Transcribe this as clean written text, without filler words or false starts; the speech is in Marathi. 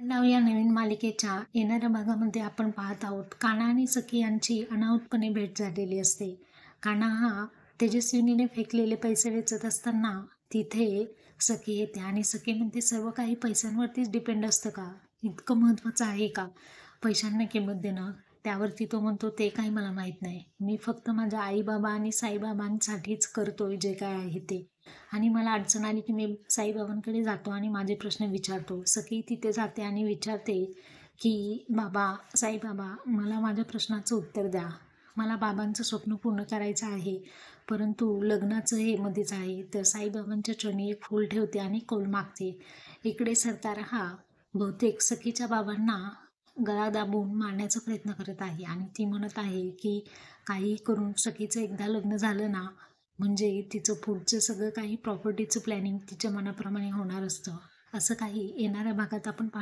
नाव या नवीन मालिकेच्या येणाऱ्या भागामध्ये आपण पाहत आहोत कान्हा आणि सखी यांची अनाहूतपणे भेट झालेली असते. कान्हा हा तेजस्विनीने फेकलेले पैसे वेचत असताना तिथे सखी येते आणि सखी म्हणते, सर्व काही पैशांवरतीच डिपेंड असतं का? इतकं महत्त्वाचं आहे का पैशांना किंमत देणं? त्यावरती तो म्हणतो, ते काही मला माहीत नाही, मी फक्त माझ्या आईबाबा आणि साईबाबांसाठीच करतोय जे काय आहे ते. आणि मला अडचण आली की मी साईबाबांकडे जातो आणि माझे प्रश्न विचारतो. सखी तिथे जाते आणि विचारते की, बाबा, साईबाबा, मला माझ्या प्रश्नाचं उत्तर द्या. मला बाबांचं स्वप्न पूर्ण करायचं आहे, परंतु लग्नाचं हे मध्येच आहे. तर साईबाबांच्या चरणी एक फूल ठेवते आणि कौल मागते. इकडे सरकार हा बहुतेक सखीच्या बाबांना गळा दाबून मारण्याचा प्रयत्न करत आहे आणि ती म्हणत आहे की, काही करून सखीचं एकदा लग्न झालं ना, म्हणजे तिचं पुढचं सगळं काही प्रॉपर्टीचं प्लॅनिंग तिच्या मनाप्रमाणे होणार असतं. असं काही येणाऱ्या भागात आपण पाहणार